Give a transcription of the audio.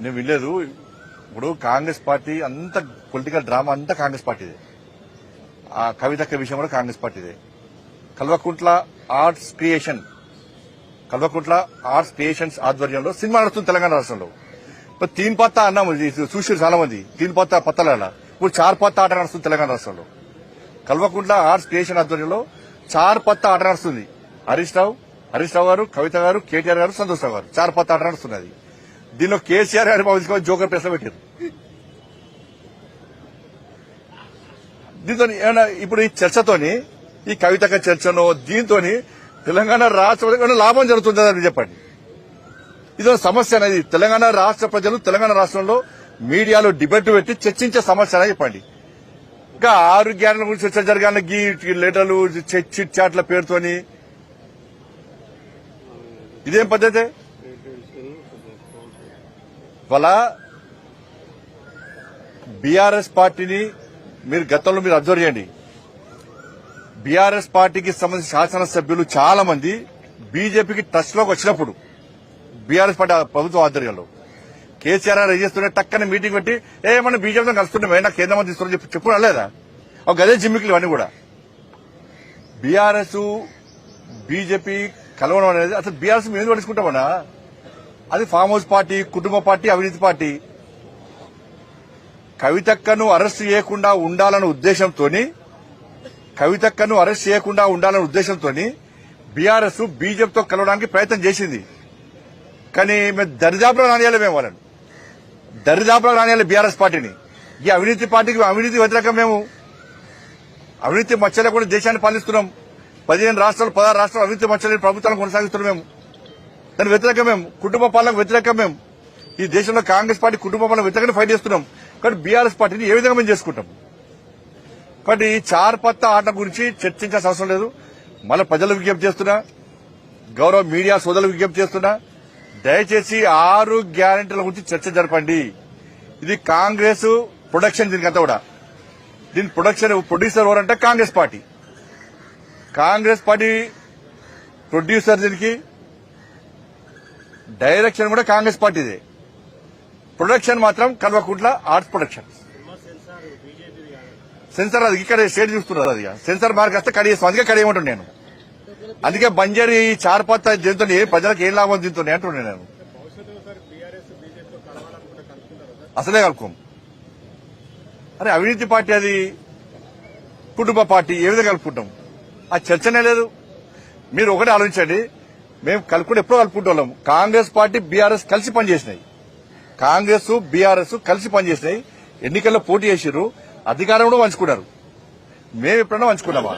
నేను వినలేదు. ఇప్పుడు కాంగ్రెస్ పార్టీ అంత పొలిటికల్ డ్రామా అంతా కాంగ్రెస్ పార్టీదే. ఆ కవితక్క విషయం కూడా కాంగ్రెస్ పార్టీదే. కల్వకుంట్ల ఆర్ట్స్ క్రియేషన్స్ ఆధ్వర్యంలో సినిమా నడుస్తుంది తెలంగాణ రాష్ట్రంలో. ఇప్పుడు తీన్ పత్తా అన్నాము చూసి చాలా మంది, తీన్ పత్తా పత్తల ఇప్పుడు చార్ పత్తా ఆట నడుస్తుంది తెలంగాణ రాష్ట్రంలో. కల్వకుంట్ల ఆర్ట్స్ క్రియేషన్ ఆధ్వర్యంలో చార్ పత్తా ఆట నడుస్తుంది. హరీష్ రావు గారు, కవిత గారు, కేటీఆర్ గారు, సంతోష్ రావు గారు చార్ పత్తా ఆట నడుస్తున్నది. దీనిలో కేసీఆర్ గారి బాబు జోకర్ ప్రెస్ పెట్టారు. దీంతో ఏమైనా ఇప్పుడు ఈ చర్చతోని, ఈ కవితక చర్చనో దీంతో తెలంగాణ రాష్ట్ర లాభం జరుగుతుందని చెప్పండి. ఇదో సమస్య అనేది. తెలంగాణ రాష్ట్ర ప్రజలు తెలంగాణ రాష్ట్రంలో మీడియాలో డిబేట్ పెట్టి చర్చించే సమస్య అనేది చెప్పండి. ఇంకా 6 గ్యారెంటీల గురించి చర్చ జరగాలని గీ లెటర్లు చిట్ చాట్ల పేరుతోని ఇదేం పద్ధతి? వాళ్ళ బీఆర్ఎస్ పార్టీని మీరు గతంలో మీరు అబ్జర్వ్ చేయండి. బీఆర్ఎస్ పార్టీకి సంబంధించిన శాసనసభ్యులు చాలా మంది బీజేపీకి టచ్ లోకి వచ్చినప్పుడు బీఆర్ఎస్ పార్టీ ప్రభుత్వ ఆధ్వర్యంలో కేసీఆర్ గారు చేస్తుంటే టక్కన మీటింగ్ పెట్టి మనం బీజేపీతో కలుస్తున్నామే, నాకు కేంద్ర మంత్రి ఇస్తున్నా చెప్పుకోవడం లేదా? ఒక గదే జిమ్మికులు ఇవన్నీ కూడా. బీఆర్ఎస్ బీజేపీ కలవడం అనేది అసలు బీఆర్ఎస్ మేము ఎందుకు పట్టించుకుంటామన్నా? అది ఫామ్ హౌస్ పార్టీ, కుటుంబ పార్టీ, అవినీతి పార్టీ. కవితక్కను అరెస్ట్ చేయకుండా ఉండాలన్న ఉద్దేశంతో బీఆర్ఎస్ బీజేపీతో కలవడానికి ప్రయత్నం చేసింది. కానీ మేము దరిదాపులో రానియాలి, మేము వాళ్ళని దరిదాపులో రానియాలి బీఆర్ఎస్ పార్టీని. ఈ అవినీతి పార్టీకి అవినీతి వ్యతిరేకం. మేము అవినీతి మచ్చలే కూడా దేశాన్ని పాలిస్తున్నాం. 16 రాష్ట్రాలు 16 రాష్ట్రాలు అవినీతి మచ్చలే ప్రభుత్వాలను కొనసాగిస్తున్నాం. మేము దాని వ్యతిరేకం. మేము కుటుంబ పాలనకు వ్యతిరేకం. మేము ఈ దేశంలో కాంగ్రెస్ పార్టీ కుటుంబ పాలన వ్యతిరేకంగా ఫైట్ చేస్తున్నాం. కానీ బీఆర్ఎస్ పార్టీని ఏ విధంగా మేము చేసుకుంటాం? కాబట్టి ఈ చార్ పత్తా ఆట గురించి చర్చించాల్సిన అవసరం లేదు. మళ్ళీ ప్రజలకు విజ్ఞప్తి చేస్తున్నా, గౌరవ మీడియా సోదరులకు విజ్ఞప్తి చేస్తున్నా, దయచేసి 6 గ్యారెంటీల గురించి చర్చ జరపండి. ఇది కాంగ్రెస్ ప్రొడక్షన్. దీనికంతా కూడా దీని ప్రొడ్యూసర్ ఎవరంటే కాంగ్రెస్ పార్టీ ప్రొడ్యూసర్. దీనికి డైరెక్షన్ కూడా కాంగ్రెస్ పార్టీదే. ప్రొడక్షన్ మాత్రం కల్వకుంట్ల ఆర్ట్స్ ప్రొడక్షన్. సెన్సార్ అది ఇక్కడ స్టేట్ చూస్తున్నారు. అది సెన్సార్ మార్క్ వస్తే కడిగేస్తాం. అందుకే కడిగేయమంటాను నేను. అందుకే బంజారీ చార్ పత్తా దీంతో ప్రజలకు ఏం లాభం దీంతో అంటున్నాను నేను. అసలే కలుపుకోం. అరే అవినీతి పార్టీ, అది కుటుంబ పార్టీ, ఏ విధంగా కలుపుకుంటాం? ఆ చర్చనే లేదు. మీరు ఒకటే ఆలోచించండి. మేము కలుపుకుంటే ఎప్పుడో కలుపుకుంటాం. కాంగ్రెస్ పార్టీ బీఆర్ఎస్ కలిసి పనిచేసినాయి. ఎన్నికల్లో పోటీ చేసిర్రు, అధికారం కూడా పంచుకున్నారు. మేము ఎప్పుడన్నా పంచుకున్నామా?